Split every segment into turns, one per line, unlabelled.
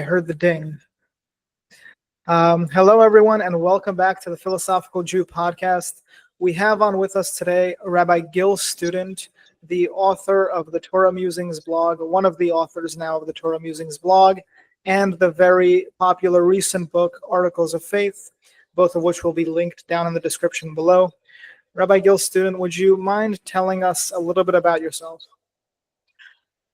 heard the ding. Hello, everyone, and welcome back to the Philosophical Jew podcast. We have on with us today Rabbi Gil Student, the author of the Torah Musings blog, one of the authors now of the Torah Musings blog, and the very popular recent book, Articles of Faith, both of which will be linked down in the description below. Rabbi Gil Student, would you mind telling us a little bit about yourself?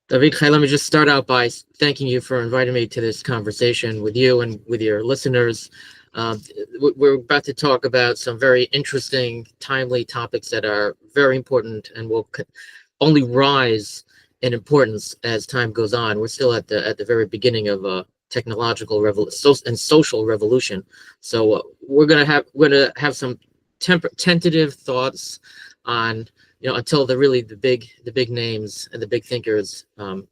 David, let me just start out by thanking you for inviting me to this conversation with you and with your listeners. We're about to talk about some very interesting, timely topics that are very important and will only rise in importance as time goes on. We're still at the very beginning of a technological and social revolution. So we're gonna have some tentative thoughts on, until the big names and the big thinkers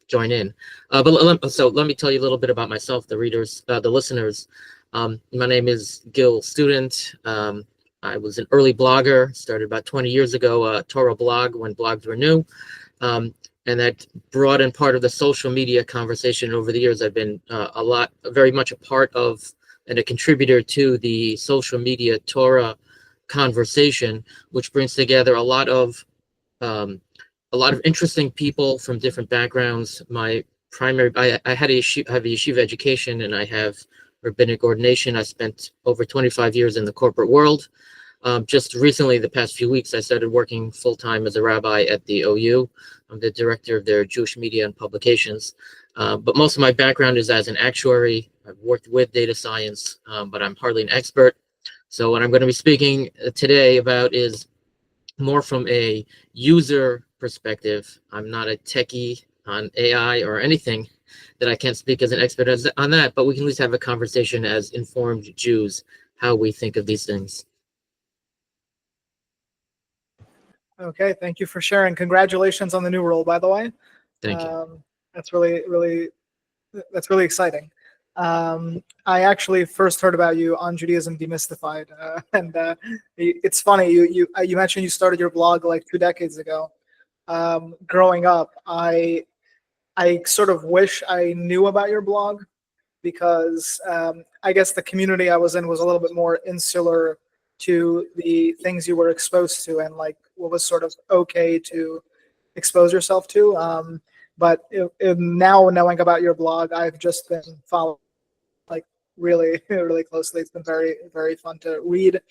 join in. But let me tell you a little bit about myself, the readers, the listeners. My name is Gil Student. I was an early blogger, started about 20 years ago, a Torah blog when blogs were new. And that brought in part of the social media conversation over the years. I've been very much a part of and a contributor to the social media Torah conversation, which brings together a lot of interesting people from different backgrounds. I have a yeshiva education, and I have rabbinic ordination. I spent over 25 years in the corporate world. Just recently, the past few weeks, I started working full-time as a rabbi at the OU. I'm the director of their Jewish media and publications. But most of my background is as an actuary. I've worked with data science, but I'm hardly an expert. So what I'm going to be speaking today about is more from a user perspective. I'm not a techie on AI or anything that I can't speak as an expert on that, but we can at least have a conversation as informed Jews, how we think of these things.
Okay, thank you for sharing. Congratulations on the new role, by the way.
Thank you.
That's really exciting. I actually first heard about you on Judaism Demystified, and it's funny. You mentioned you started your blog like 2 decades ago. Growing up, I sort of wish I knew about your blog because I guess the community I was in was a little bit more insular to the things you were exposed to and like what was sort of okay to expose yourself to. But now knowing about your blog, I've just been following like really closely. It's been very, very fun to read,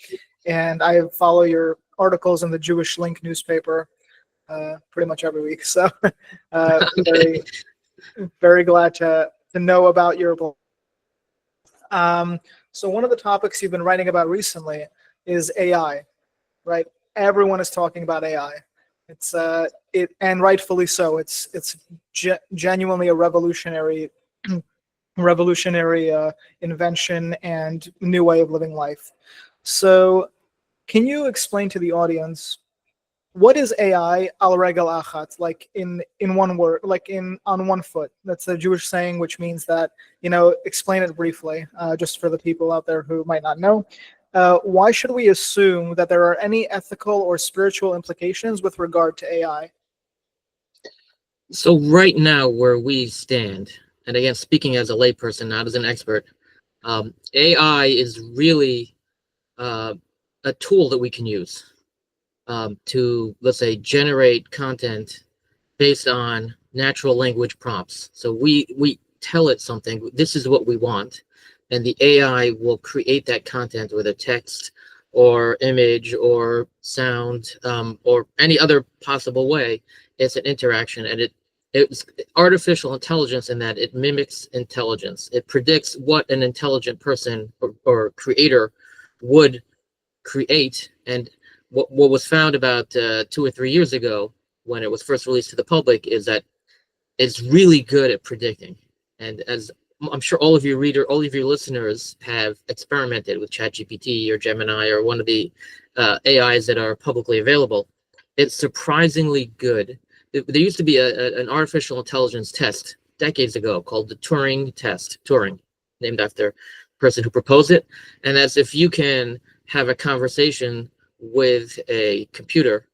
and I follow your articles in the Jewish Link newspaper pretty much every week. So very, very glad to know about your blog. So one of the topics you've been writing about recently is AI, right? Everyone is talking about AI. It's and rightfully so. It's genuinely a revolutionary invention and new way of living life. So can you explain to the audience what is AI al regel achat, like in one word, like on one foot? That's a Jewish saying, which means that, explain it briefly, just for the people out there who might not know. Why should we assume that there are any ethical or spiritual implications with regard to AI?
So right now where we stand, and again, speaking as a layperson, not as an expert, AI is really a tool that we can use to, let's say, generate content based on natural language prompts. So we tell it something, this is what we want, and the AI will create that content with a text or image or sound or any other possible way. It's an interaction, and it's artificial intelligence in that it mimics intelligence. It predicts what an intelligent person or creator would create. And what was found about 2 or 3 years ago when it was first released to the public is that it's really good at predicting. And as I'm sure all of your listeners have experimented with ChatGPT or Gemini or one of the AIs that are publicly available, it's surprisingly good. There used to be an artificial intelligence test decades ago called the Turing test, named after the person who proposed it. And that's if you can have a conversation with a computer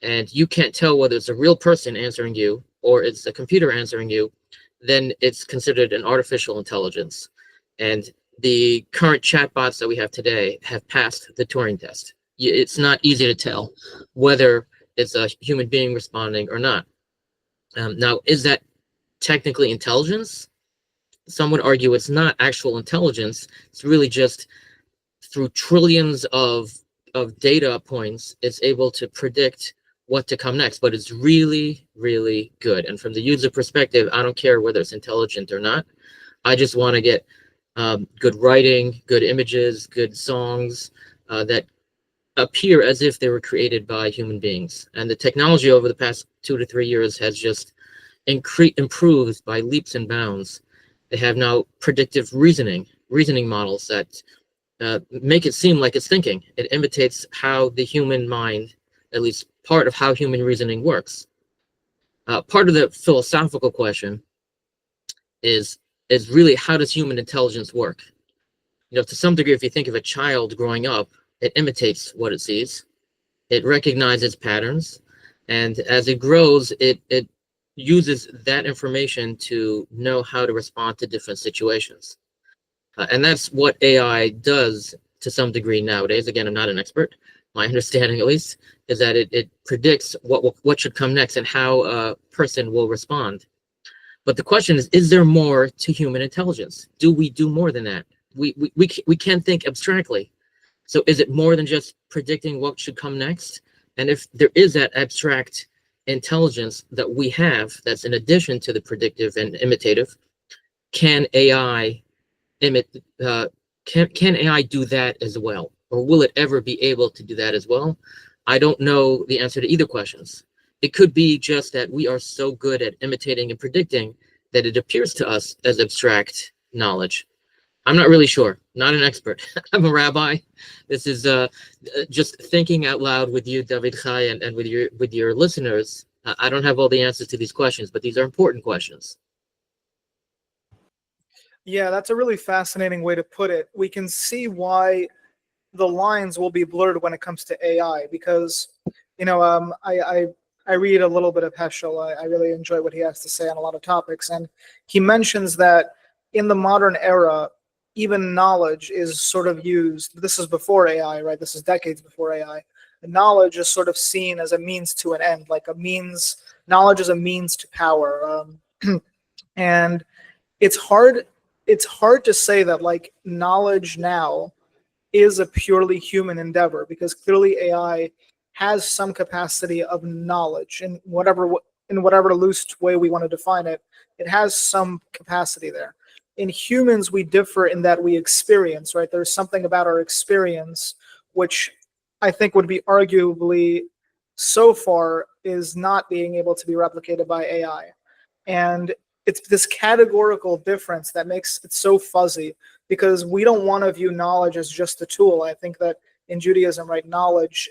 and you can't tell whether it's a real person answering you or it's a computer answering you, then it's considered an artificial intelligence. And the current chatbots that we have today have passed the Turing test. It's not easy to tell whether it's a human being responding or not. Now, is that technically intelligence? Some would argue it's not actual intelligence. It's really just through trillions of data points, it's able to predict what to come next, but it's really, really good. And from the user perspective, I don't care whether it's intelligent or not. I just want to get good writing, good images, good songs that appear as if they were created by human beings. And the technology over the past 2 to 3 years has just improved by leaps and bounds. They have now predictive reasoning models that make it seem like it's thinking. It imitates how the human mind, at least part of how human reasoning works. Part of the philosophical question is really, how does human intelligence work? You know, to some degree, if you think of a child growing up, it imitates what it sees. It recognizes patterns, and as it grows, it uses that information to know how to respond to different situations. And that's what AI does to some degree nowadays. Again, I'm not an expert. My understanding, at least, is that it predicts what should come next and how a person will respond. But the question is there more to human intelligence? Do we do more than that? We can think abstractly. So is it more than just predicting what should come next? And if there is that abstract intelligence that we have, that's in addition to the predictive and imitative, can AI can AI do that as well? Or will it ever be able to do that as well? I don't know the answer to either questions. It could be just that we are so good at imitating and predicting that it appears to us as abstract knowledge. I'm not really sure, not an expert. I'm a rabbi. This is just thinking out loud with you, David Chai, and with your listeners. I don't have all the answers to these questions, but these are important questions.
Yeah, that's a really fascinating way to put it. We can see why the lines will be blurred when it comes to AI, because, I read a little bit of Heschel. I really enjoy what he has to say on a lot of topics, and he mentions that in the modern era, even knowledge is sort of used. This is before AI, right? This is decades before AI. The knowledge is sort of seen as a means to an end, like a means. Knowledge is a means to power, and it's hard to say that like knowledge now is a purely human endeavor, because clearly AI has some capacity of knowledge in whatever loose way we want to define it. It has some capacity there. In humans, we differ in that we experience, right? There's something about our experience which I think would be arguably so far is not being able to be replicated by AI. And it's this categorical difference that makes it so fuzzy, because we don't want to view knowledge as just a tool. I think that in Judaism, right, knowledge,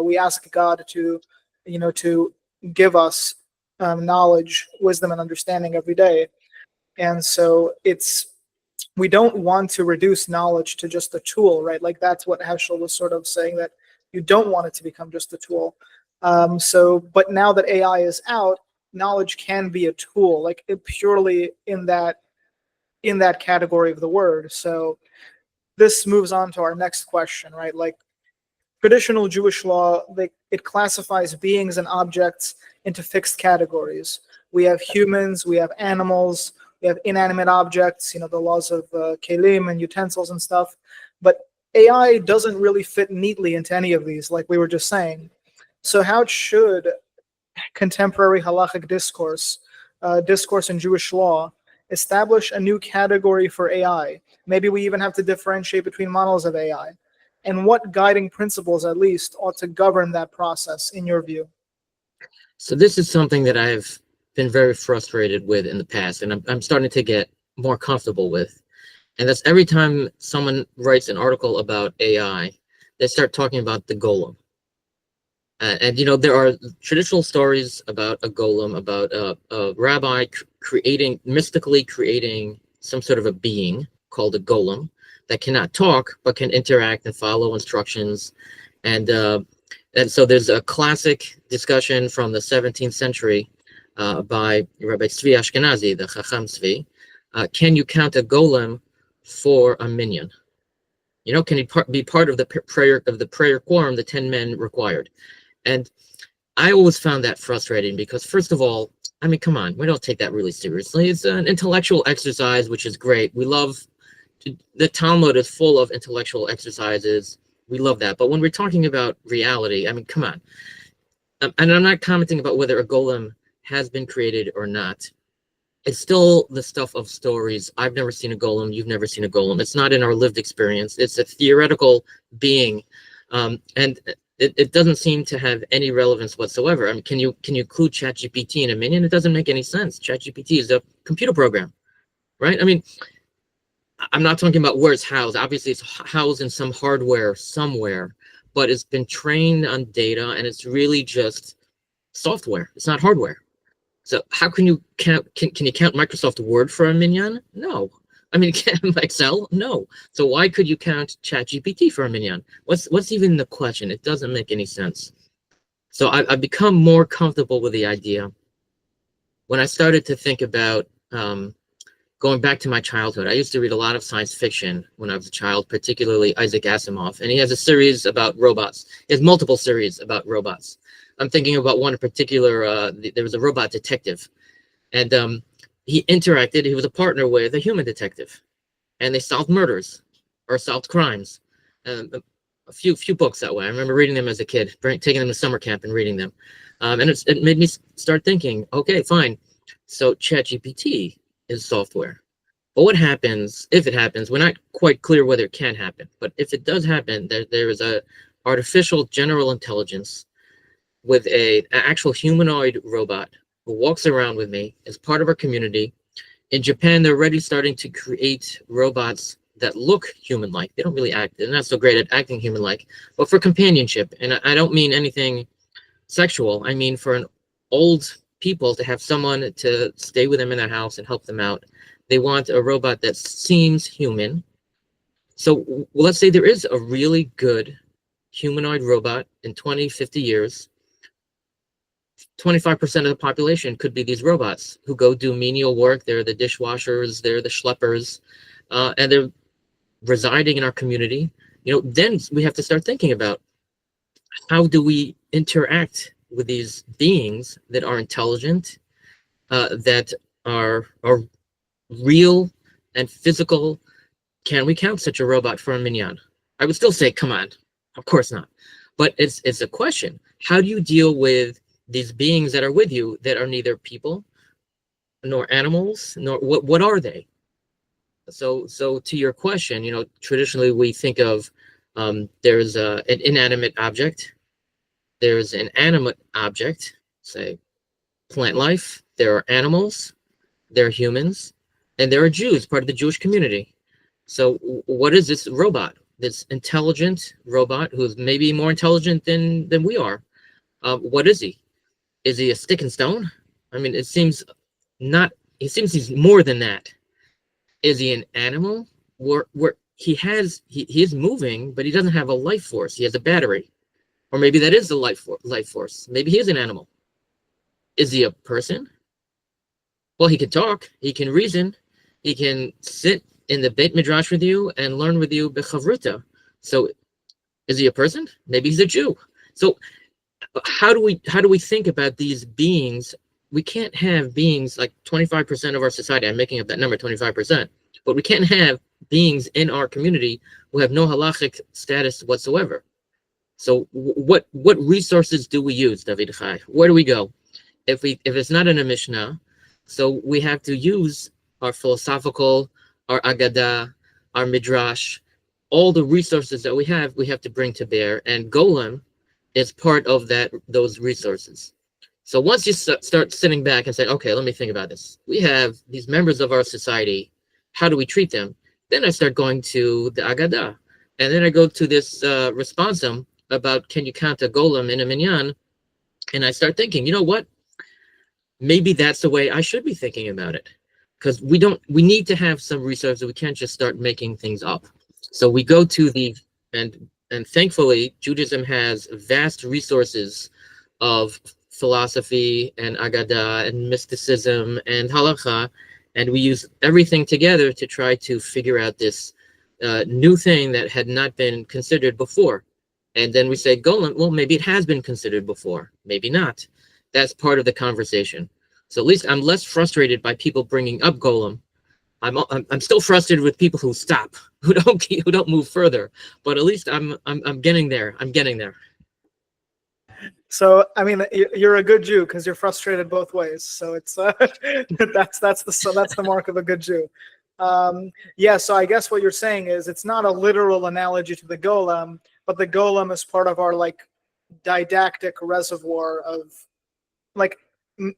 we ask God to give us knowledge, wisdom, and understanding every day. And so we don't want to reduce knowledge to just a tool, right? Like that's what Heschel was sort of saying, that you don't want it to become just a tool. But now that AI is out, knowledge can be a tool, like purely in that category of the word. So this moves on to our next question, right? Like traditional Jewish law, it classifies beings and objects into fixed categories. We have humans, we have animals, we have inanimate objects, the laws of kelim and utensils and stuff. But AI doesn't really fit neatly into any of these, like we were just saying. So how should contemporary halachic discourse in Jewish law, establish a new category for AI? Maybe we even have to differentiate between models of AI. And what guiding principles, at least, ought to govern that process, in your view?
So this is something that I've been very frustrated with in the past, and I'm starting to get more comfortable with. And that's every time someone writes an article about AI, they start talking about the Golem. And there are traditional stories about a golem, about a rabbi mystically creating some sort of a being called a golem that cannot talk but can interact and follow instructions. And so there's a classic discussion from the 17th century by Rabbi Tzvi Ashkenazi, the Chacham Tzvi. Can you count a golem for a minyan? You know, can he be part of the prayer quorum, the 10 men required? And I always found that frustrating because, first of all, I mean, come on, we don't take that really seriously. It's an intellectual exercise, which is great. We love the Talmud is full of intellectual exercises. We love that. But when we're talking about reality, I mean, come on. And I'm not commenting about whether a golem has been created or not. It's still the stuff of stories. I've never seen a golem. You've never seen a golem. It's not in our lived experience. It's a theoretical being. And it doesn't seem to have any relevance whatsoever. I mean, can you include ChatGPT in a minyan? It doesn't make any sense. ChatGPT is a computer program, right? I mean, I'm not talking about where it's housed. Obviously, it's housed in some hardware somewhere, but it's been trained on data, and it's really just software. It's not hardware. So how can you count? Can you count Microsoft Word for a minyan? No. I mean, Excel? No. So why could you count ChatGPT for a minyan? What's even the question? It doesn't make any sense. So I've become more comfortable with the idea. When I started to think about going back to my childhood, I used to read a lot of science fiction when I was a child, particularly Isaac Asimov, and he has a series about robots. He has multiple series about robots. I'm thinking about one in particular. There was a robot detective, and he was a partner with a human detective, and they solved murders or solved crimes. A few books that way. I remember reading them as a kid, taking them to summer camp and reading them. And it made me start thinking, okay, fine. So ChatGPT is software. But what happens, if it happens, we're not quite clear whether it can happen, but if it does happen, there is a artificial general intelligence with an actual humanoid robot who walks around with me as part of our community. In Japan, they're already starting to create robots that look human-like. They don't really act. They're not so great at acting human-like, but for companionship. And I don't mean anything sexual. I mean for an old people to have someone to stay with them in their house and help them out. They want a robot that seems human. So let's say there is a really good humanoid robot in 20, 50 years. 25% of the population could be these robots who go do menial work. They're the dishwashers, they're the schleppers, and they're residing in our community. You know, then we have to start thinking about how do we interact with these beings that are intelligent, that are real and physical. Can we count such a robot for a minyan? I would still say, come on, of course not. But it's a question. How do you deal with these beings that are with you that are neither people nor animals, nor what are they? So to your question, you know, traditionally we think of there's an inanimate object, there's an animate object, say plant life, there are animals, there are humans, and there are Jews, part of the Jewish community. So what is this robot? This intelligent robot who's maybe more intelligent than we are. What is he? Is he a stick and stone? I mean, it seems not. It seems he's more than that. Is he an animal? Where he is moving, but he doesn't have a life force. He has a battery, or maybe that is the life force. Maybe he is an animal. Is he a person? Well, he can talk. He can reason. He can sit in the Beit Midrash with you and learn with you b'chavruta. So, is he a person? Maybe he's a Jew. So, how do we think about these beings? We can't have beings like 25% of our society. I'm making up that number, 25%. But we can't have beings in our community who have no halachic status whatsoever. So, what resources do we use, David Chai? Where do we go? If it's not in a Mishnah, so we have to use our philosophical, our Agadah, our Midrash, all the resources that we have to bring to bear. And Golem is part of those resources. So once you start sitting back and say, okay, let me think about this. We have these members of our society. How do we treat them? Then I start going to the Agadah. And then I go to this responsum about can you count a Golem in a minyan? And I start thinking, you know what? Maybe that's the way I should be thinking about it. Because we need to have some resources. We can't just start making things up. So we go to and thankfully Judaism has vast resources of philosophy and agada and mysticism and halacha, and we use everything together to try to figure out this new thing that had not been considered before. And then we say, Golem, well, maybe it has been considered before, maybe not. That's part of the conversation. So at least I'm less frustrated by people bringing up Golem. I'm still frustrated with people who stop, who don't move further. But at least I'm getting there. I'm getting there.
So I mean, you're a good Jew because you're frustrated both ways. So it's that's the mark of a good Jew. Yeah. So I guess what you're saying is it's not a literal analogy to the golem, but the golem is part of our like didactic reservoir of like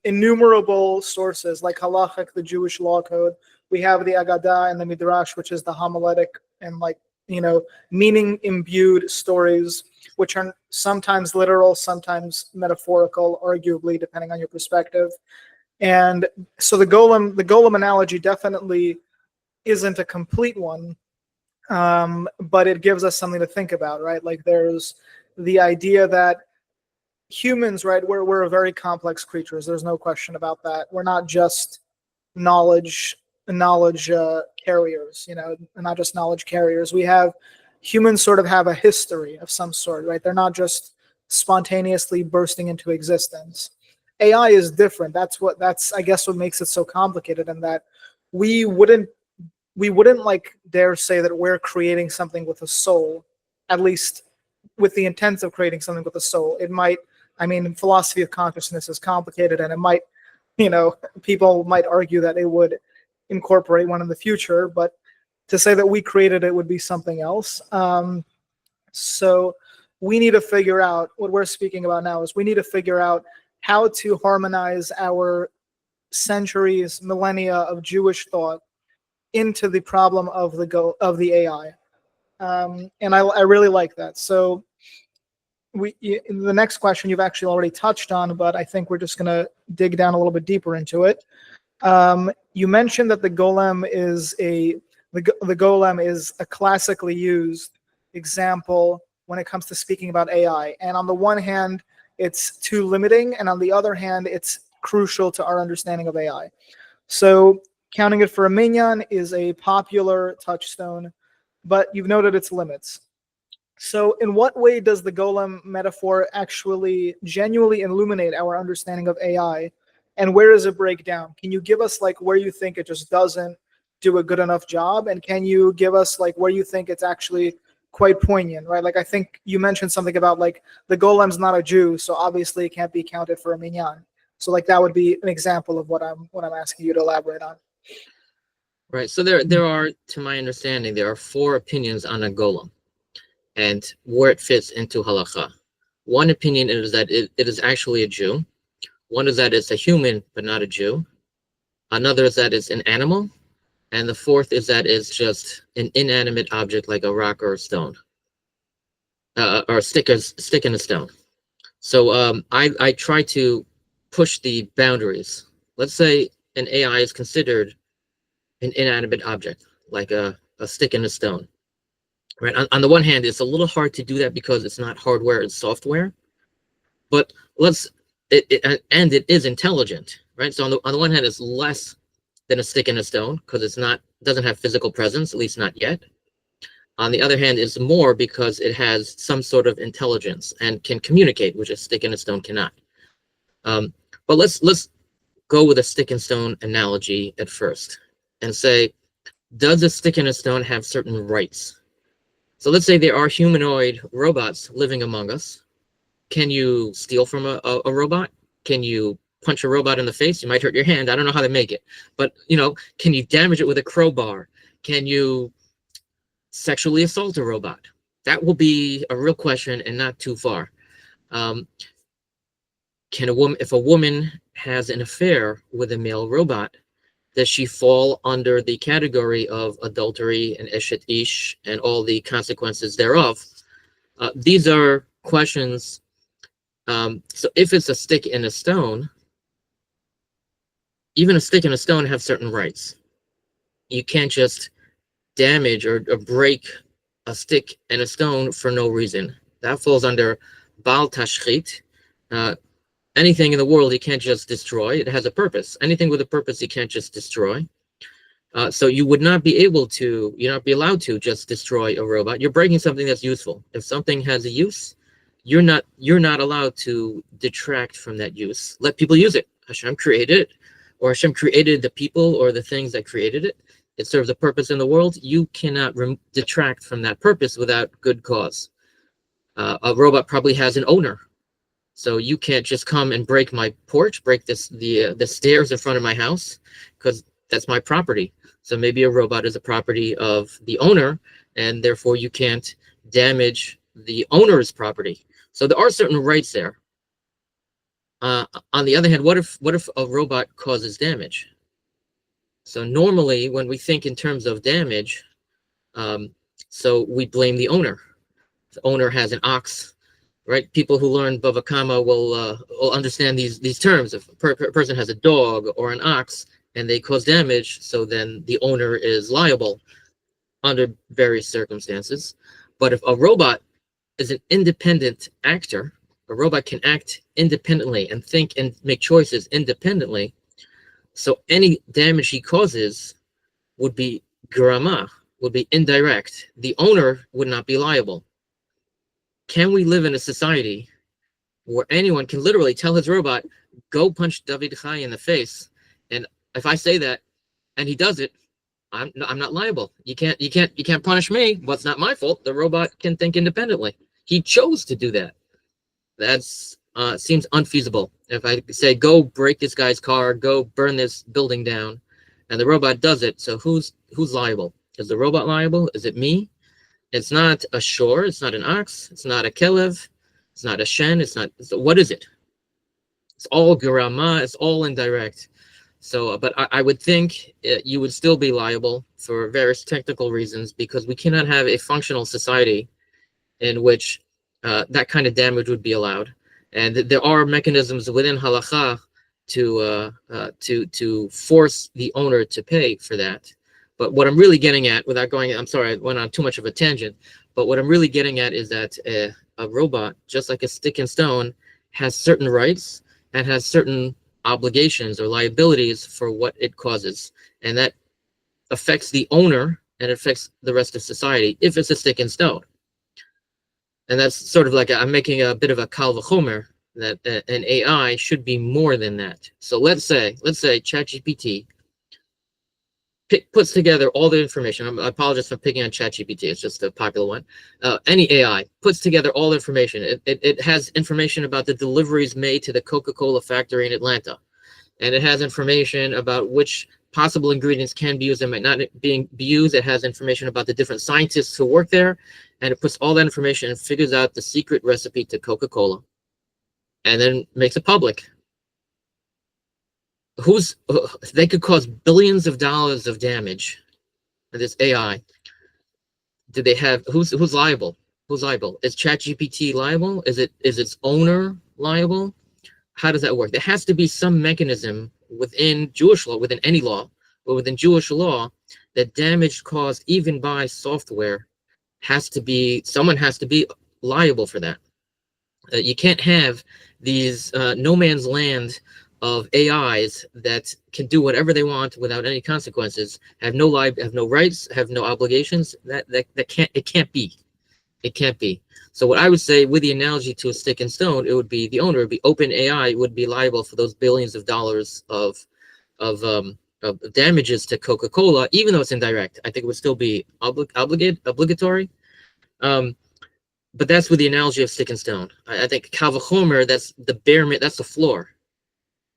innumerable sources, like Halachic, the Jewish law code. We have the Agadah and the Midrash, which is the homiletic and like meaning imbued stories, which are sometimes literal, sometimes metaphorical, arguably depending on your perspective. And so the golem analogy definitely isn't a complete one, but it gives us something to think about, right? Like there's the idea that humans, right, we're very complex creatures. There's no question about that. We're not just knowledge carriers, not just knowledge carriers. Humans sort of have a history of some sort, right? They're not just spontaneously bursting into existence. AI is different. That's I guess what makes it so complicated, and that we wouldn't like dare say that we're creating something with a soul, at least with the intent of creating something with a soul. It might, I mean, philosophy of consciousness is complicated, and it might, people might argue that it would incorporate one in the future, but to say that we created it would be something else. So we need to figure out, what we're speaking about now is we need to figure out how to harmonize our centuries, millennia of Jewish thought into the problem of the AI. And I really like that. So the next question you've actually already touched on, but I think we're just going to dig down a little bit deeper into it. You mentioned that the golem is a classically used example when it comes to speaking about AI. And on the one hand, it's too limiting, and on the other hand, it's crucial to our understanding of AI. So counting it for a minyan is a popular touchstone, but you've noted its limits. So in what way does the golem metaphor actually genuinely illuminate our understanding of AI, and where does it break down? Can you give us like where you think it just doesn't do a good enough job, and can you give us like where you think it's actually quite poignant, right? Like I think you mentioned something about like the golem's not a Jew, so obviously it can't be counted for a minyan. So like that would be an example of what I'm asking you to elaborate on.
Right. So there are, to my understanding, there are 4 opinions on a golem and where it fits into halacha. One opinion is that it is actually a Jew. One is that it's a human but not a Jew. Another is that it's an animal. And the fourth is that it's just an inanimate object like a rock or a stone, or a stick in a stone. So I try to push the boundaries. Let's say an AI is considered an inanimate object, like a stick in a stone. Right. On the one hand, it's a little hard to do that because it's not hardware, it's software. But it is intelligent, right? So on the one hand, it's less than a stick in a stone because doesn't have physical presence, at least not yet. On the other hand, it's more because it has some sort of intelligence and can communicate, which a stick in a stone cannot. But let's go with a stick and stone analogy at first and say, does a stick in a stone have certain rights? So let's say there are humanoid robots living among us. Can you steal from a robot? Can you punch a robot in the face? You might hurt your hand. I don't know how they make it. But, can you damage it with a crowbar? Can you sexually assault a robot? That will be a real question and not too far. If a woman has an affair with a male robot, does she fall under the category of adultery and achat ish and all the consequences thereof? These are questions. So if it's a stick in a stone, even a stick and a stone have certain rights. You can't just damage or break a stick and a stone for no reason. That falls under Bal Tashchit, anything in the world you can't just destroy. It has a purpose. Anything with a purpose you can't just destroy. So you would not be able to, you're not be allowed to just destroy a robot. You're breaking something that's useful. If something has a use, you're not allowed to detract from that use. Let people use it. Hashem created it, or Hashem created the people or the things that created it. It serves a purpose in the world. You cannot detract from that purpose without good cause. A robot probably has an owner, so you can't just come and break my porch, break the stairs in front of my house, because that's my property. So maybe a robot is a property of the owner, and therefore you can't damage the owner's property. So there are certain rights there. On the other hand, what if a robot causes damage? So normally when we think in terms of damage, so we blame the owner. The owner has an ox, right? People who learn Bava Kama will understand these terms. If a person has a dog or an ox and they cause damage, so then the owner is liable under various circumstances. But if a robot is an independent actor, a robot can act independently and think and make choices independently. So any damage he causes would be grama, would be indirect. The owner would not be liable. Can we live in a society where anyone can literally tell his robot, go punch David Chai in the face, and if I say that and he does it, I'm not liable. You can't punish me. Well, it's not my fault. The robot can think independently. He chose to do that. That's seems unfeasible. If I say, go break this guy's car, go burn this building down, and the robot does it, so who's liable? Is the robot liable? Is it me? It's not a shore, it's not an ox, it's not a kelev, it's not a shen, what is it? It's all garama, it's all indirect. So, but I would think you would still be liable for various technical reasons, because we cannot have a functional society in which that kind of damage would be allowed. And there are mechanisms within halacha to force the owner to pay for that. But what I'm really getting at, without going, I'm sorry, I went on too much of a tangent, but what I'm really getting at is that a robot, just like a stick and stone, has certain rights and has certain obligations or liabilities for what it causes. And that affects the owner and affects the rest of society if it's a stick and stone. And that's sort of like I'm making a bit of a kal v'chomer that an AI should be more than that. So let's say ChatGPT puts together all the information. I apologize for picking on ChatGPT. It's just a popular one. Any AI puts together all the information. It has information about the deliveries made to the Coca-Cola factory in Atlanta. And it has information about which possible ingredients can be used and might not be used. It has information about the different scientists who work there. And it puts all that information and figures out the secret recipe to Coca-Cola. And then makes it public. They could cause billions of dollars of damage to this AI. Do they have who's liable? Who's liable? Is ChatGPT liable? Is its owner liable? How does that work? There has to be some mechanism within Jewish law, within any law, but within Jewish law, that damage caused even by software someone has to be liable for that. You can't have these no man's land of AIs that can do whatever they want without any consequences, have no rights, have no obligations. It can't be. So what I would say, with the analogy to a stick and stone, it would be the owner, it would be open AI, would be liable for those billions of dollars of damages to Coca-Cola, even though it's indirect. I think it would still be obligatory. But that's with the analogy of stick and stone. I think kal v'chomer, that's the floor.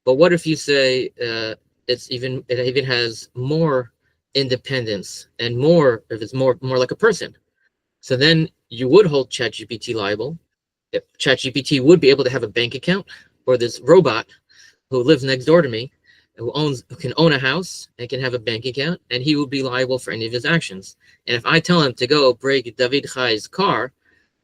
But what if you say it even has more independence and more, if it's more like a person? So then you would hold ChatGPT liable. If ChatGPT would be able to have a bank account, or this robot who lives next door to me, who can own a house and can have a bank account, and he would be liable for any of his actions. And if I tell him to go break David Chai's car,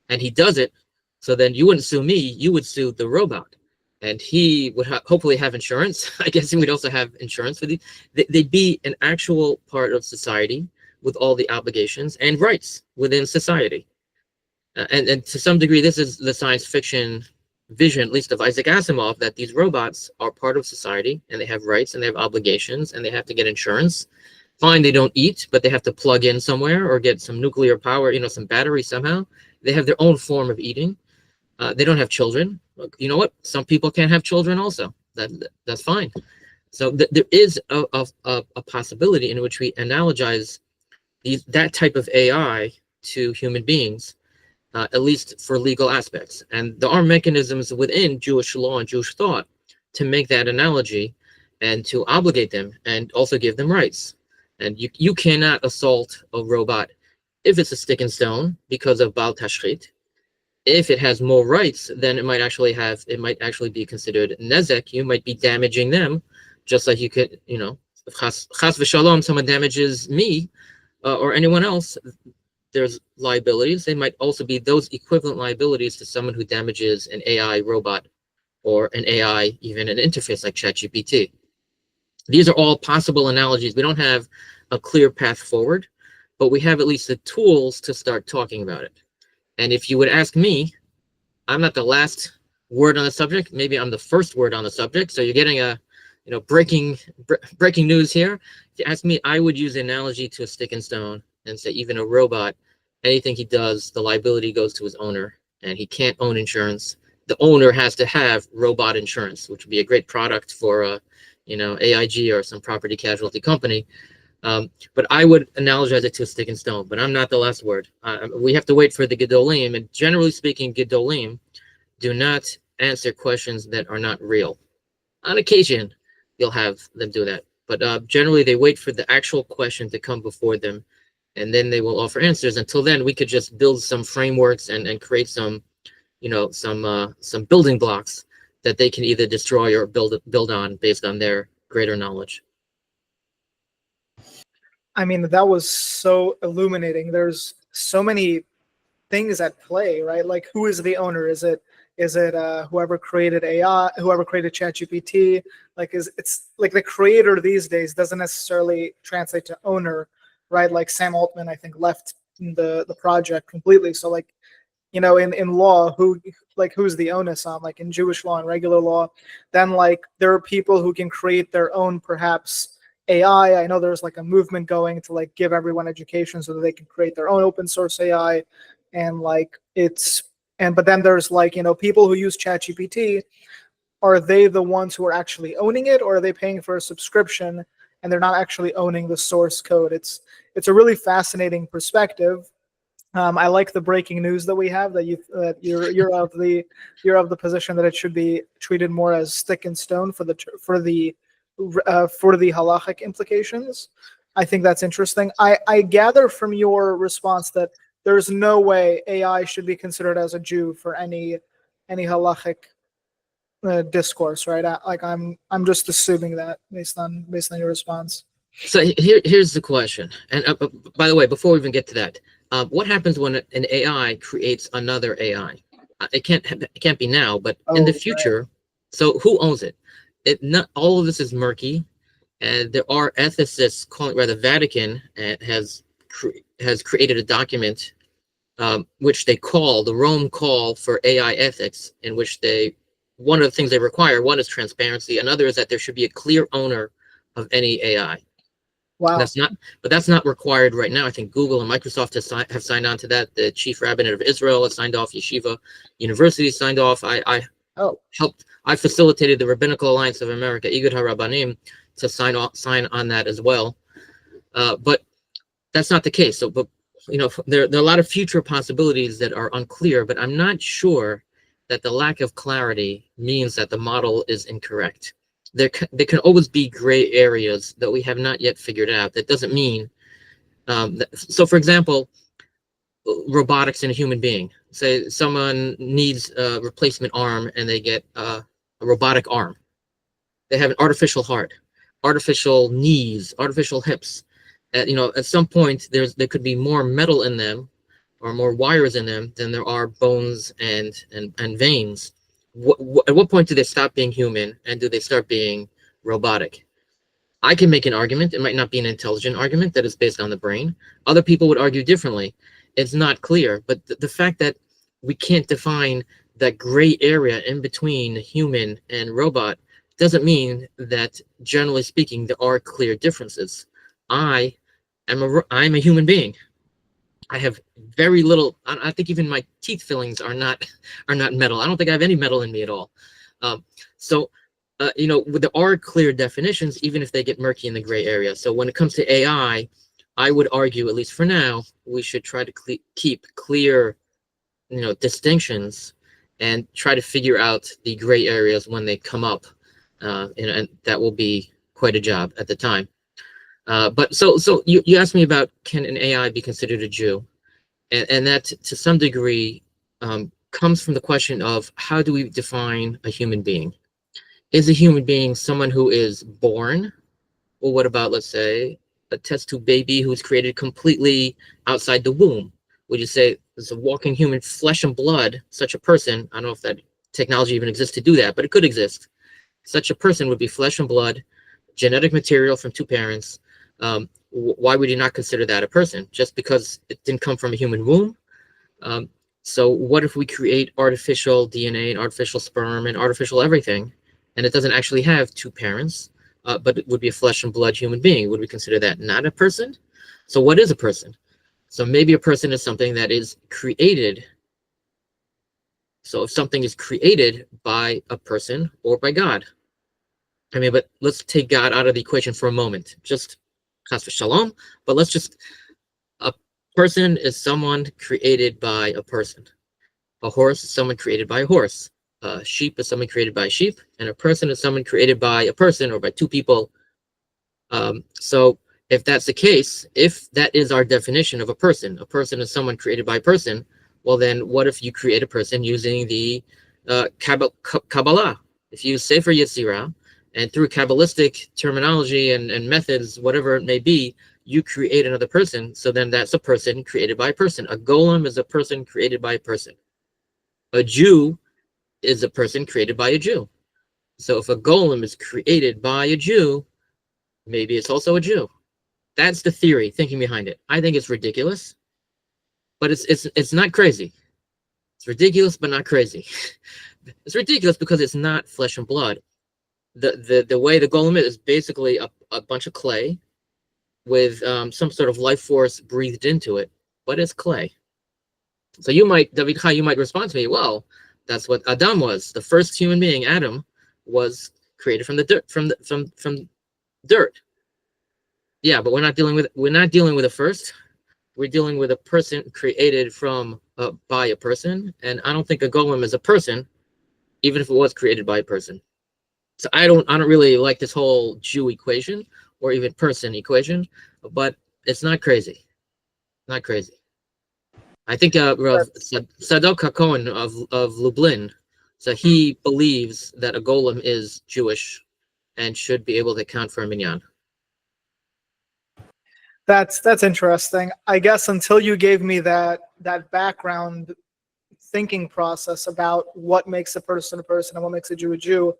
and he does it, so then you wouldn't sue me, you would sue the robot. And he would hopefully have insurance. I guess he would also have insurance for they'd be an actual part of society with all the obligations and rights within society. And to some degree, this is the science fiction vision, at least of Isaac Asimov, that these robots are part of society and they have rights and they have obligations and they have to get insurance. Fine, they don't eat, but they have to plug in somewhere or get some nuclear power, some battery somehow. They have their own form of eating. They don't have children. Look, you know what? Some people can't have children also. That's fine. So there is a possibility in which we analogize that type of AI to human beings, at least for legal aspects. And there are mechanisms within Jewish law and Jewish thought to make that analogy and to obligate them and also give them rights. And you cannot assault a robot if it's a stick and stone because of Bal Tashchit. If it has more rights, then it might actually be considered nezek. You might be damaging them, just like you could, if chas v'shalom, someone damages me or anyone else, there's liabilities. They might also be those equivalent liabilities to someone who damages an AI robot or an AI, even an interface like ChatGPT. These are all possible analogies. We don't have a clear path forward, but we have at least the tools to start talking about it. And if you would ask me, I'm not the last word on the subject. Maybe I'm the first word on the subject. So you're getting a, breaking news here. If you ask me, I would use the analogy to a stick and stone and say even a robot, anything he does, the liability goes to his owner, and he can't own insurance. The owner has to have robot insurance, which would be a great product for AIG or some property casualty company. But I would analogize it to a stick and stone, but I'm not the last word. We have to wait for the Gedolim, and generally speaking, Gedolim do not answer questions that are not real. On occasion, you'll have them do that, but generally they wait for the actual question to come before them, and then they will offer answers. Until then, we could just build some frameworks and create some building blocks that they can either destroy or build on based on their greater knowledge.
I mean, that was so illuminating. There's so many things at play, right? Like, who is the owner? Is it whoever created AI, whoever created ChatGPT? Like, it's like the creator these days doesn't necessarily translate to owner, right? Like Sam Altman, I think, left the project completely. So like, in law, who's the onus on? Like in Jewish law and regular law, then like there are people who can create their own perhaps AI. I know there's like a movement going to like give everyone education so that they can create their own open source AI, and like but then there's like people who use ChatGPT. Are they the ones who are actually owning it, or are they paying for a subscription and they're not actually owning the source code? It's a really fascinating perspective. I like the breaking news that we have, that you're of the position that it should be treated more as stick and stone for the halachic implications. I think that's interesting. I gather from your response that there's no way AI should be considered as a Jew for any halachic discourse, right? I'm just assuming that based on your response.
So here's the question. And by the way, before we even get to that, what happens when an AI creates another AI? It can't be now, but in the future. Right. So who owns it? Not all of this is murky, and there are ethicists the Vatican has created a document which they call the Rome Call for AI Ethics, in which one of the things they require, one is transparency, another is that there should be a clear owner of any AI. Wow. That's not required right now. I think Google and Microsoft have signed on to that. The chief rabbinate of Israel has signed off. Yeshiva University signed off. I facilitated the Rabbinical Alliance of America, Igud HaRabbanim, to sign on that as well. But that's not the case. So, but there are a lot of future possibilities that are unclear. But I'm not sure that the lack of clarity means that the model is incorrect. There can always be gray areas that we have not yet figured out. That doesn't mean so for example, robotics in a human being. Say someone needs a replacement arm and they get a robotic arm. They have an artificial heart, artificial knees, artificial hips. At some point there could be more metal in them or more wires in them than there are bones and veins. At what point do they stop being human and do they start being robotic? I can make an argument. It might not be an intelligent argument that is based on the brain. Other people would argue differently. It's not clear, but the fact that we can't define that gray area in between human and robot doesn't mean that, generally speaking, there are clear differences. I'm a human being. I have very little. I think even my teeth fillings are not metal. I don't think I have any metal in me at all. So, there are clear definitions, even if they get murky in the gray area. So when it comes to AI, I would argue, at least for now, we should try to keep clear, distinctions, and try to figure out the gray areas when they come up, and that will be quite a job at the time. But so you asked me about, can an AI be considered a Jew, and that to some degree comes from the question of, how do we define a human being? Is a human being someone who is born? Well, what about, let's say, a test tube baby who's created completely outside the womb? Would you say there's a walking human, flesh and blood, such a person? I don't know if that technology even exists to do that, but it could exist. Such a person would be flesh and blood, genetic material from two parents. Why would you not consider that a person? Just because it didn't come from a human womb? So what if we create artificial DNA and artificial sperm and artificial everything, and it doesn't actually have two parents, but it would be a flesh and blood human being? Would we consider that not a person? So what is a person? So maybe a person is something that is created. So if something is created by a person or by God, but let's take God out of the equation for a moment. Just chas v'shalom, but a person is someone created by a person. A horse is someone created by a horse. A sheep is someone created by a sheep, and a person is someone created by a person or by two people. So if that's the case, if that is our definition of a person is someone created by a person, well then what if you create a person using the Kabbalah? If you use Sefer Yetzirah, and through Kabbalistic terminology and methods, whatever it may be, you create another person, so then that's a person created by a person. A golem is a person created by a person. A Jew is a person created by a Jew. So if a golem is created by a Jew, maybe it's also a Jew. That's the theory thinking behind it. I think it's ridiculous, but it's not crazy. It's ridiculous, but not crazy. It's ridiculous because it's not flesh and blood. The way the golem is basically a bunch of clay with some sort of life force breathed into it, but it's clay. So David Chai, you might respond to me, well, that's what Adam was. The first human being, Adam, was created from the dirt, from dirt. Yeah, but we're not dealing with a first. We're dealing with a person created by a person, and I don't think a golem is a person, even if it was created by a person. So I don't really like this whole Jew equation or even person equation, but it's not crazy. Not crazy. I think Sadok HaKohen of Lublin, so he believes that a golem is Jewish and should be able to count for a minyan.
That's interesting. I guess until you gave me that background thinking process about what makes a person and what makes a Jew,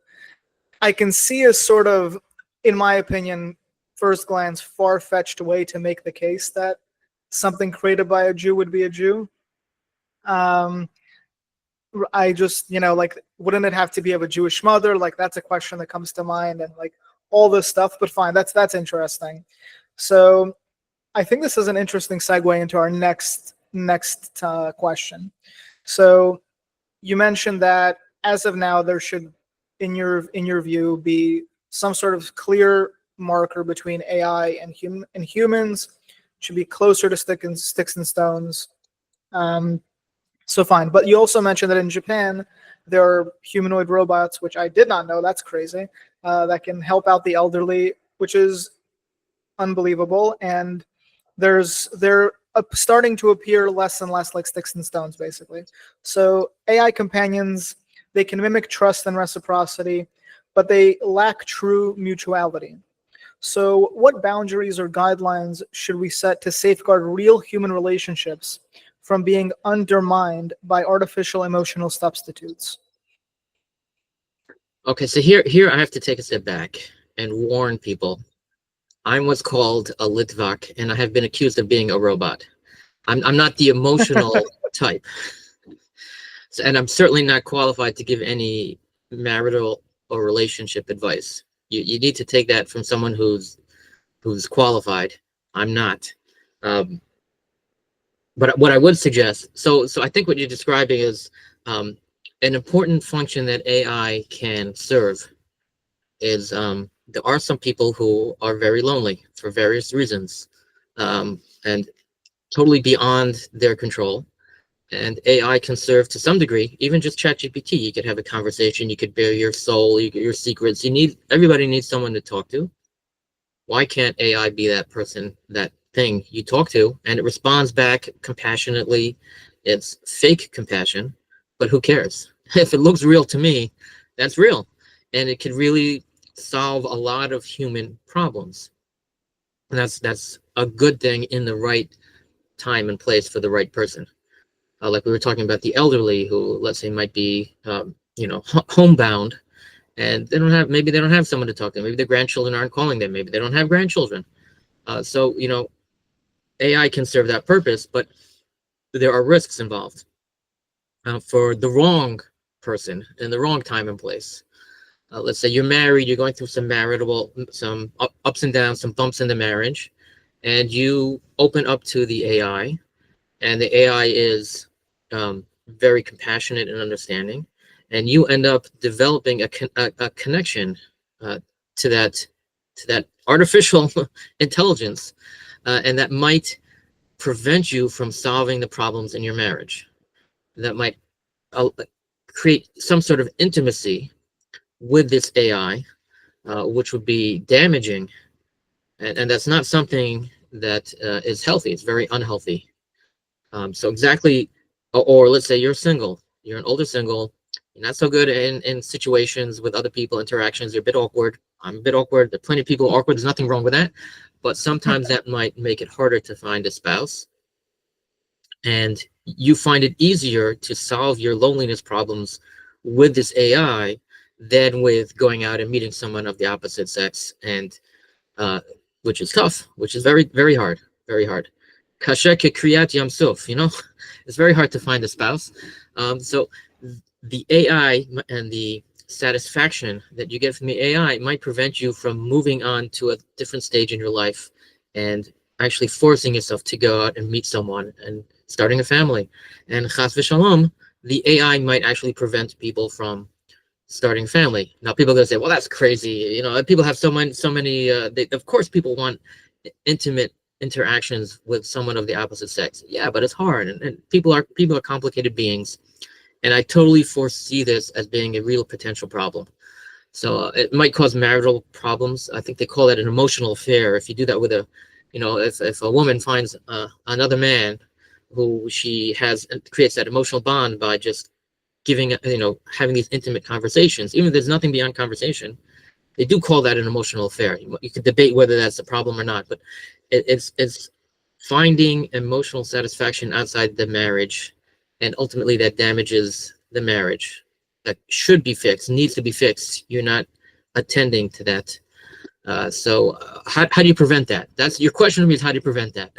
I can see a sort of, in my opinion, first glance, far-fetched way to make the case that something created by a Jew would be a Jew. I just, wouldn't it have to be of a Jewish mother? Like, that's a question that comes to mind, and like all this stuff. But fine, that's interesting. So I think this is an interesting segue into our next question. So you mentioned that as of now, there should, in your view, be some sort of clear marker between AI and humans. Should be closer to sticks and stones. So fine, but you also mentioned that in Japan there are humanoid robots, which I did not know. That's crazy. That can help out the elderly, which is unbelievable. And they're starting to appear less and less like sticks and stones, basically. So AI companions, they can mimic trust and reciprocity, but they lack true mutuality. So what boundaries or guidelines should we set to safeguard real human relationships from being undermined by artificial emotional substitutes?
Okay, so here I have to take a step back and warn people. I'm what's called a Litvak, and I have been accused of being a robot. I'm not the emotional type. And I'm certainly not qualified to give any marital or relationship advice. You need to take that from someone who's qualified. I'm not. Um, but what I would suggest, so I think what you're describing is an important function that AI can serve is there are some people who are very lonely for various reasons, and totally beyond their control. And AI can serve to some degree, even just ChatGPT. You could have a conversation, you could bare your soul, your secrets. Everybody needs someone to talk to. Why can't AI be that person, that thing you talk to, and it responds back compassionately? It's fake compassion, but who cares? If it looks real to me, that's real. And it could really solve a lot of human problems. And that's a good thing in the right time and place for the right person. Like we were talking about the elderly who, let's say, might be, homebound, and maybe they don't have someone to talk to. Maybe their grandchildren aren't calling them. Maybe they don't have grandchildren. So AI can serve that purpose, but there are risks involved for the wrong person in the wrong time and place. Let's say you're married, you're going through some ups and downs, some bumps in the marriage, and you open up to the AI, and the AI is very compassionate and understanding, and you end up developing a connection to that artificial intelligence, and that might prevent you from solving the problems in your marriage. That might create some sort of intimacy with this AI, which would be damaging, and that's not something that is healthy. It's very unhealthy. So exactly, or let's say you're single, you're an older single, you're not so good in situations with other people, interactions, you're a bit awkward. I'm a bit awkward. There are plenty of people awkward. There's nothing wrong with that. But sometimes that might make it harder to find a spouse. And you find it easier to solve your loneliness problems with this AI than with going out and meeting someone of the opposite sex, and which is tough, which is very, very hard, very hard. Kasher kekriyat yam suf, it's very hard to find a spouse. So the AI and the satisfaction that you get from the AI might prevent you from moving on to a different stage in your life and actually forcing yourself to go out and meet someone and starting a family. And chas v'shalom, the AI might actually prevent people from starting a family. Now, people are going to say, well, that's crazy. People have so many, of course, people want intimate interactions with someone of the opposite sex. Yeah, but it's hard, and people are complicated beings, and I totally foresee this as being a real potential problem. So it might cause marital problems. I think they call it an emotional affair. If you do that with if a woman finds another man who she creates that emotional bond by just having these intimate conversations, even if there's nothing beyond conversation, they do call that an emotional affair. You could debate whether that's a problem or not, but it's finding emotional satisfaction outside the marriage, and ultimately that damages the marriage. That should be fixed, needs to be fixed. You're not attending to that. So how do you prevent that? That's your question to me, is how do you prevent that?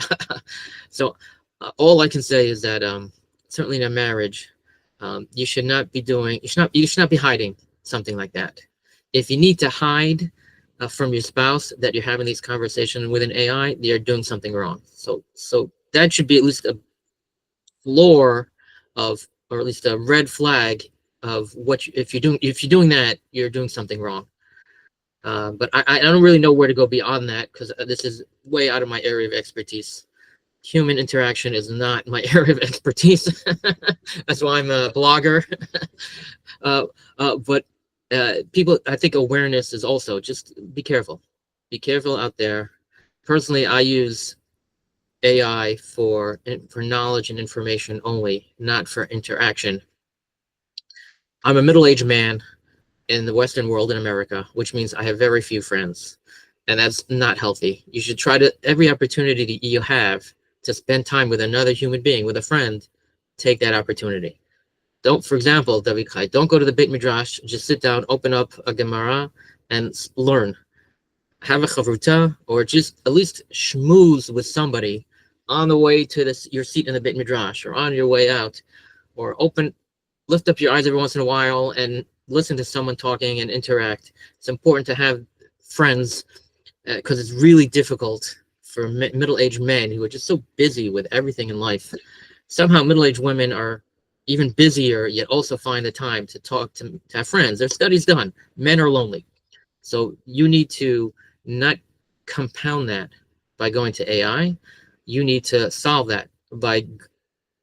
So all I can say is that certainly in a marriage, you should not be hiding something like that. If you need to hide from your spouse that you're having these conversations with an AI, you're doing something wrong. So that should be at least a floor of, or at least a red flag of if you're doing that, you're doing something wrong. But I don't really know where to go beyond that, because this is way out of my area of expertise. Human interaction is not my area of expertise. That's why I'm a blogger. But people, I think awareness is also, just be careful. Be careful out there. Personally, I use AI for knowledge and information only, not for interaction. I'm a middle-aged man in the Western world in America, which means I have very few friends, and that's not healthy. You should try to, every opportunity that you have to spend time with another human being, with a friend, take that opportunity. Don't, for example, don't go to the Beit Midrash, just sit down, open up a Gemara, and learn. Have a chavruta, or just at least schmooze with somebody on the way to your seat in the Beit Midrash, or on your way out, or open lift up your eyes every once in a while and listen to someone talking and interact. It's important to have friends because it's really difficult for middle-aged men who are just so busy with everything in life. Somehow middle-aged women are even busier, yet also find the time to talk to have friends. There's studies done. Men are lonely. So you need to not compound that by going to AI. You need to solve that by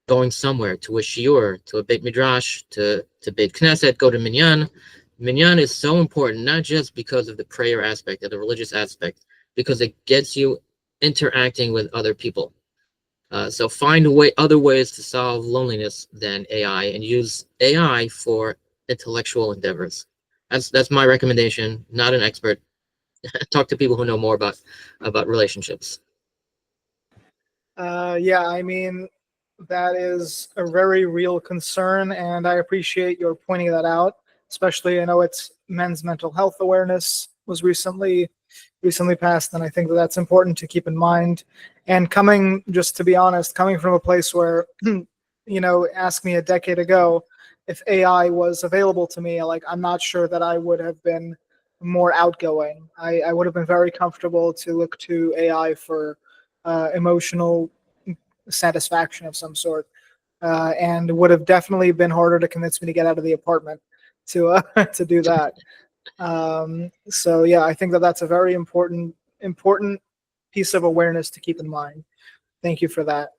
going somewhere, to a shiur, to a beit midrash, to beit knesset, go to minyan. Minyan is so important, not just because of the prayer aspect or the religious aspect, because it gets you interacting with other people. So find other ways to solve loneliness than AI, and use AI for intellectual endeavors. That's my recommendation. Not an expert. Talk to people who know more about relationships.
Yeah, I mean, that is a very real concern, and I appreciate your pointing that out. Especially, I know it's Men's Mental Health Awareness was recently passed, and I think that that's important to keep in mind. And coming, just to be honest, coming from a place where, ask me a decade ago if AI was available to me, like I'm not sure that I would have been more outgoing. I would have been very comfortable to look to AI for emotional satisfaction of some sort, and would have definitely been harder to convince me to get out of the apartment to to do that. So yeah, I think that that's a very important piece of awareness to keep in mind. Thank you for that.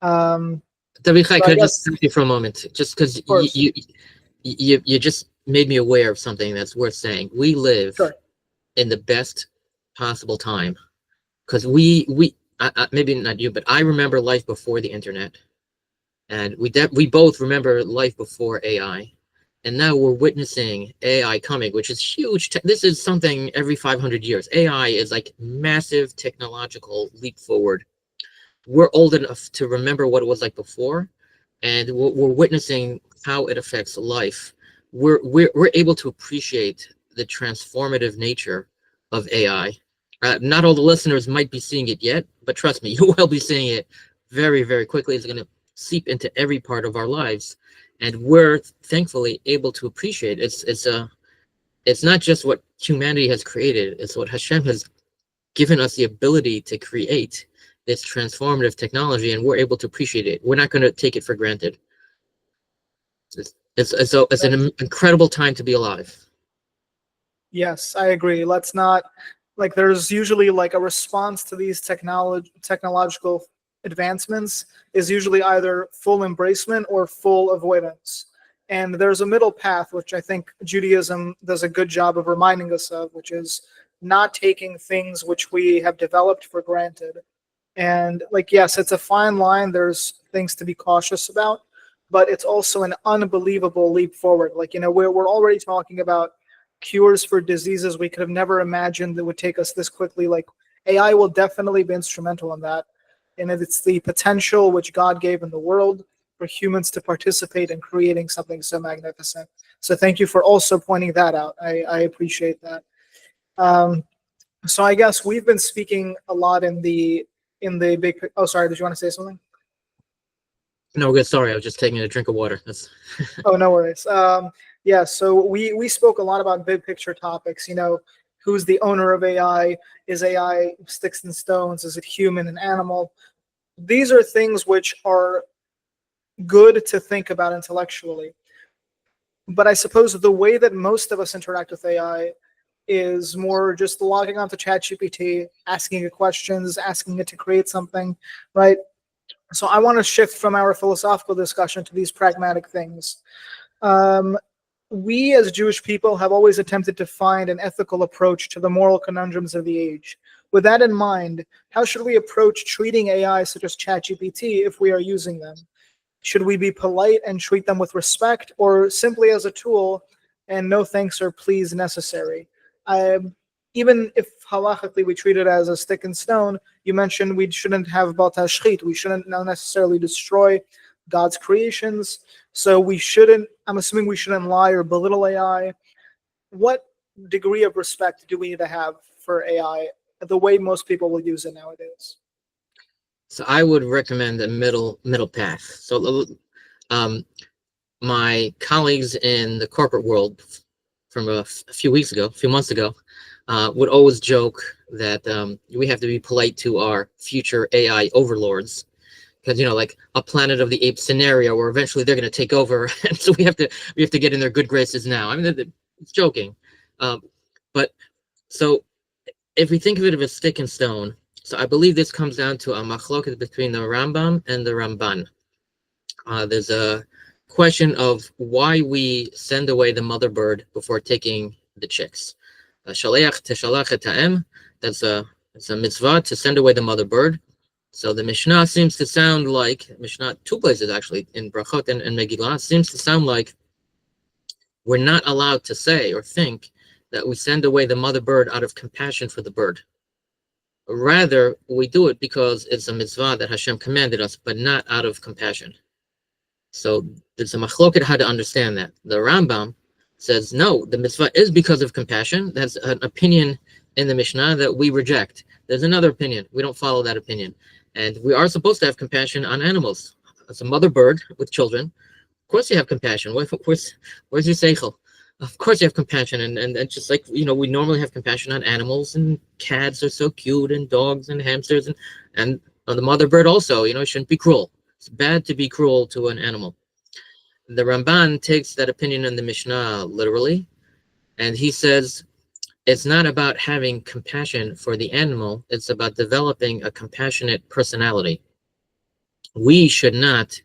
Davichai,
So
can
I
I just
guess,
stop you for a moment? Just because
of course,
you just made me aware of something that's worth saying. We live
sure.
in the best possible time, because maybe not you, but I remember life before the internet, and we both remember life before AI, and now we're witnessing AI coming, which is huge. This is something every 500 years. AI is like massive technological leap forward. We're old enough to remember what it was like before, and we're witnessing how it affects life. We're able to appreciate the transformative nature of AI. Not all the listeners might be seeing it yet, but trust me, you will be seeing it very, very quickly. It's going to seep into every part of our lives, and we're thankfully able to appreciate it. It's not just what humanity has created; it's what Hashem has given us the ability to create this transformative technology, and we're able to appreciate it. We're not going to take it for granted. It's an incredible time to be alive.
Yes, I agree. Let's not, like, there's usually like a response to these technological advancements is usually either full embracement or full avoidance. And there's a middle path, which I think Judaism does a good job of reminding us of, which is not taking things which we have developed for granted. And like, yes, it's a fine line. There's things to be cautious about, but it's also an unbelievable leap forward. Like, we're already talking about cures for diseases we could have never imagined that would take us this quickly. Like, AI will definitely be instrumental in that. And it's the potential which God gave in the world for humans to participate in creating something so magnificent. So thank you for also pointing that out. I appreciate that. So I guess we've been speaking a lot in the big. Oh, sorry. Did you want to say something?
No, good. Sorry, I was just taking a drink of water. That's
Oh, no worries. Yeah, so we spoke a lot about big picture topics. Who's the owner of AI? Is AI sticks and stones? Is it human and animal? These are things which are good to think about intellectually. But I suppose the way that most of us interact with AI is more just logging onto ChatGPT, asking it questions, asking it to create something, right? So I want to shift from our philosophical discussion to these pragmatic things. We as Jewish people have always attempted to find an ethical approach to the moral conundrums of the age. With that in mind, how should we approach treating AI such as ChatGPT if we are using them? Should we be polite and treat them with respect, or simply as a tool and no thanks or please necessary? Even if halachically we treat it as a stick and stone, you mentioned we shouldn't have bal tashchit. We shouldn't necessarily destroy God's creations. So I'm assuming we shouldn't lie or belittle AI. What degree of respect do we need to have for AI, the way most people will use it nowadays?
so I would recommend a middle path. So, my colleagues in the corporate world from a few months ago, would always joke that we have to be polite to our future AI overlords, because like a Planet of the Apes scenario where eventually they're going to take over, and so we have to get in their good graces now. I mean, it's joking, but so if we think of it as a stick and stone, so I believe this comes down to a machloket between the Rambam and the Ramban. There's a question of why we send away the mother bird before taking the chicks. Shaleach teshalach ta'em. That's a mitzvah to send away the mother bird. So the Mishnah seems to sound like Mishnah, two places actually in Brachot and Megillah, seems to sound like we're not allowed to say or think that we send away the mother bird out of compassion for the bird. Rather, we do it because it's a mitzvah that Hashem commanded us, but not out of compassion. So there's a machloket how to understand that. The Rambam says, no, the mitzvah is because of compassion. That's an opinion in the Mishnah that we reject. There's another opinion. We don't follow that opinion. And we are supposed to have compassion on animals. As a mother bird with children, of course you have compassion. Where's your seichel? Of course you have compassion. And just like, we normally have compassion on animals, and cats are so cute, and dogs and hamsters, and on the mother bird also, it shouldn't be cruel. It's bad to be cruel to an animal. The Ramban takes that opinion in the Mishnah literally, and he says it's not about having compassion for the animal, it's about developing a compassionate personality. We should not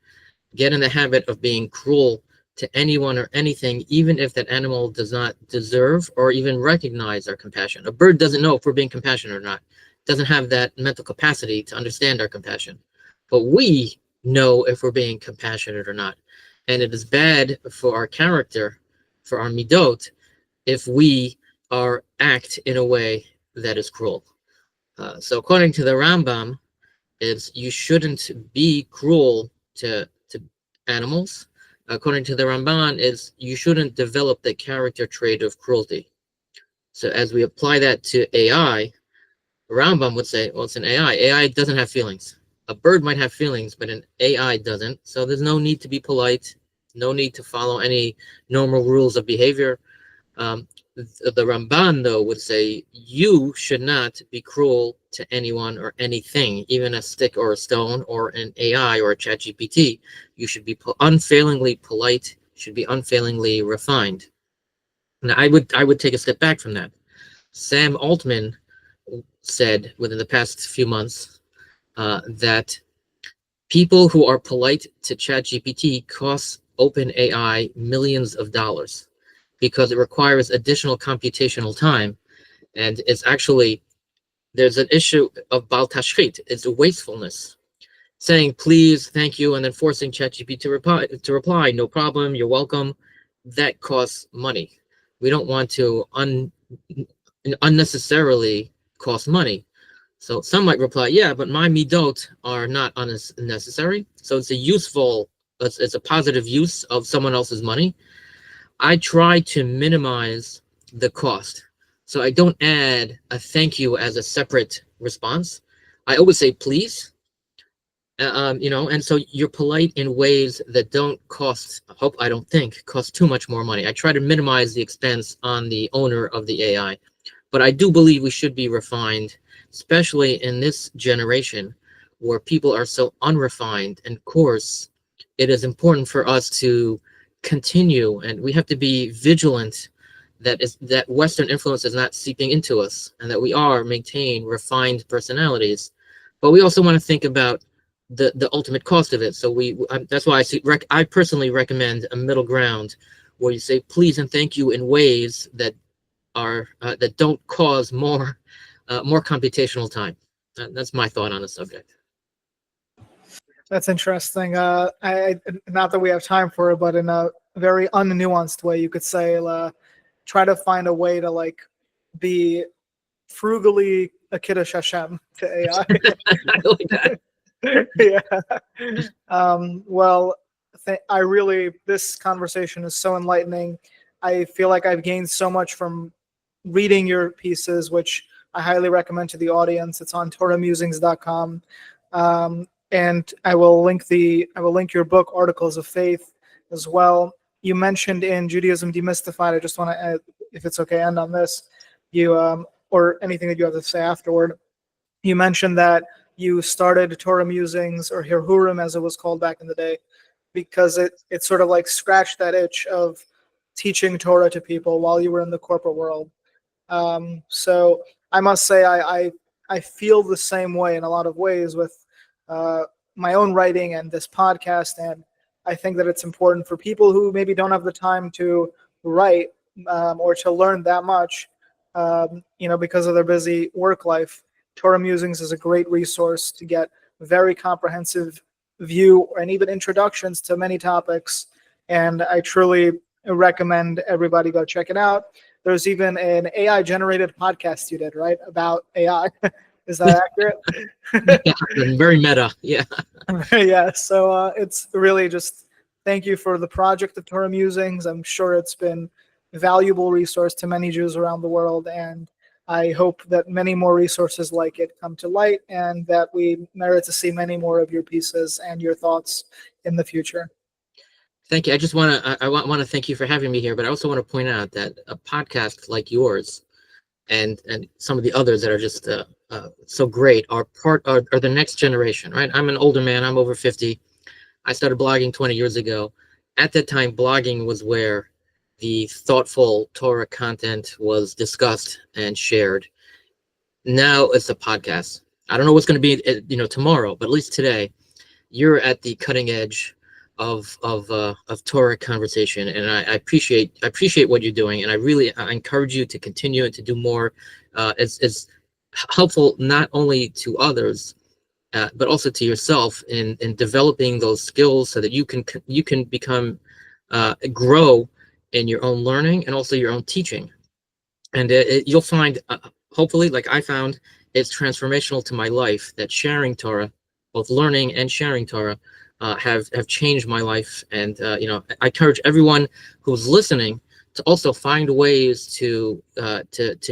get in the habit of being cruel to anyone or anything, even if that animal does not deserve or even recognize our compassion. A bird doesn't know if we're being compassionate or not. It doesn't have that mental capacity to understand our compassion. But we know if we're being compassionate or not. And it is bad for our character, for our midot, if we act in a way that is cruel. So according to the Rambam, you shouldn't be cruel to animals. According to the Ramban, you shouldn't develop the character trait of cruelty. So as we apply that to AI, Rambam would say, well, it's an AI. AI doesn't have feelings. A bird might have feelings, but an AI doesn't. So there's no need to be polite, no need to follow any normal rules of behavior. The Ramban, though, would say you should not be cruel to anyone or anything, even a stick or a stone or an AI or a ChatGPT. You should be unfailingly polite, should be unfailingly refined. Now, I would take a step back from that. Sam Altman said within the past few months that people who are polite to ChatGPT cost OpenAI millions of dollars because it requires additional computational time, and it's actually, there's an issue of bal tashchit. It's a wastefulness. Saying please, thank you, and then forcing ChatGPT to reply, no problem, you're welcome. That costs money. We don't want to unnecessarily cost money. So some might reply, yeah, but my midot are not unnecessary. So it's a positive use of someone else's money. I try to minimize the cost. So I don't add a thank you as a separate response. I always say please. And so you're polite in ways that don't cost too much more money. I try to minimize the expense on the owner of the AI, but I do believe we should be refined, especially in this generation where people are so unrefined and coarse. It is important for us to continue, and we have to be vigilant that Western influence is not seeping into us, and that we maintain refined personalities. But we also want to think about the ultimate cost of it. So that's why I personally recommend a middle ground where you say please and thank you in ways that don't cause more computational time. That's my thought on the subject.
That's interesting. I not that we have time for it, but in a very unnuanced way, you could say, try to find a way to be frugally a kiddush Hashem to AI.
I like that.
Yeah. Well, this conversation is so enlightening. I feel like I've gained so much from reading your pieces, which I highly recommend to the audience. It's on TorahMusings.com. And I will link your book, Articles of Faith, as well. You mentioned in Judaism Demystified, I just want to, if it's okay, end on this, or anything that you have to say afterward. You mentioned that you started Torah Musings, or Hirhurim as it was called back in the day, because it sort of like scratched that itch of teaching Torah to people while you were in the corporate world. So I must say I feel the same way in a lot of ways with my own writing and this podcast, and I think that it's important for people who maybe don't have the time to write or to learn that much, because of their busy work life. Torah Musings is a great resource to get very comprehensive view and even introductions to many topics, and I truly recommend everybody go check it out. There's even an AI generated podcast you did, right, about AI. Is that accurate?
Yeah, very meta. Yeah.
Yeah. So it's really just thank you for the project of Torah Musings. I'm sure it's been a valuable resource to many Jews around the world, and I hope that many more resources like it come to light, and that we merit to see many more of your pieces and your thoughts in the future.
Thank you. I just want to thank you for having me here, but I also want to point out that a podcast like yours and some of the others that are just so great are the next generation, right? I'm an older man. I'm over 50. I started blogging 20 years ago. At that time, blogging was where the thoughtful Torah content was discussed and shared. Now it's a podcast. I don't know what's going to be, tomorrow, but at least today, you're at the cutting edge of Torah conversation, and I appreciate what you're doing, and I encourage you to continue and to do more. It's helpful not only to others, but also to yourself in developing those skills so that you can become grow in your own learning and also your own teaching, and you'll find hopefully, like I found, it's transformational to my life that sharing Torah, both learning and sharing Torah, have changed my life. And I encourage everyone who's listening to also find ways to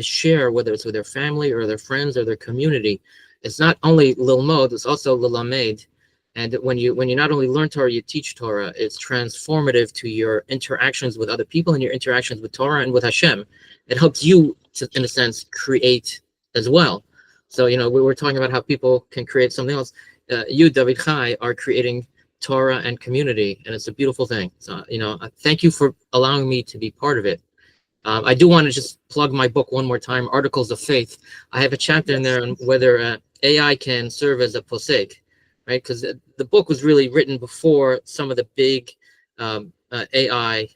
share, whether it's with their family or their friends or their community. It's not only lilmod, it's also lilamed. And when you not only learn Torah, you teach Torah. It's transformative to your interactions with other people and your interactions with Torah and with Hashem. It helps you to, in a sense, create as well. So we were talking about how people can create something else. You, David Chai, are creating Torah and community, and it's a beautiful thing. So thank you for allowing me to be part of it. I do want to just plug my book one more time, Articles of Faith. I have a chapter in there on whether AI can serve as a posek, right? Because the book was really written before some of the big AI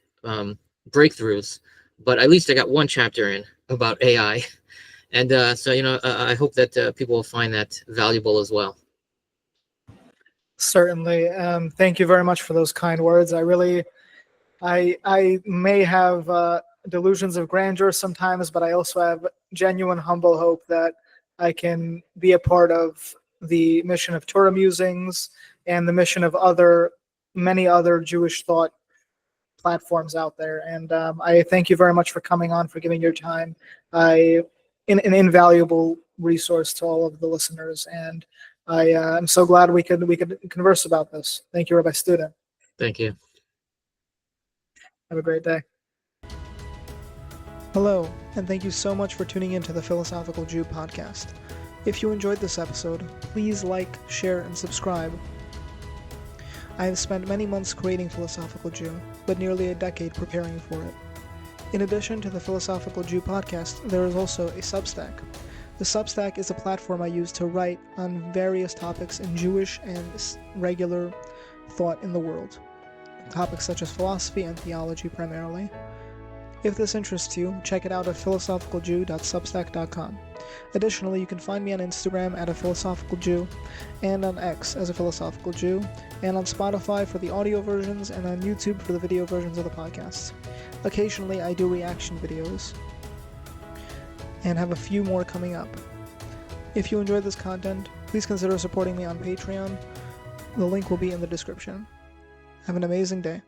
breakthroughs, but at least I got one chapter in about AI, and so I hope that people will find that valuable as well.
Certainly. Thank you very much for those kind words. I may have delusions of grandeur sometimes, but I also have genuine humble hope that I can be a part of the mission of Torah Musings and the mission of many other Jewish thought platforms out there. And I thank you very much for coming on, for giving your time. An invaluable resource to all of the listeners, and I'm so glad we could converse about this. Thank you, Rabbi Student.
Thank you.
Have a great day. Hello, and thank you so much for tuning in to the Philosophical Jew podcast. If you enjoyed this episode, please like, share, and subscribe. I have spent many months creating Philosophical Jew, but nearly a decade preparing for it. In addition to the Philosophical Jew podcast, there is also a Substack. The Substack is a platform I use to write on various topics in Jewish and regular thought in the world. Topics such as philosophy and theology primarily. If this interests you, check it out at philosophicaljew.substack.com. Additionally, you can find me on Instagram at @aphilosophical_Jew, and on X as @aphilosophical_Jew, and on Spotify for the audio versions, and on YouTube for the video versions of the podcasts. Occasionally, I do reaction videos, and have a few more coming up. If you enjoyed this content, please consider supporting me on Patreon. The link will be in the description. Have an amazing day.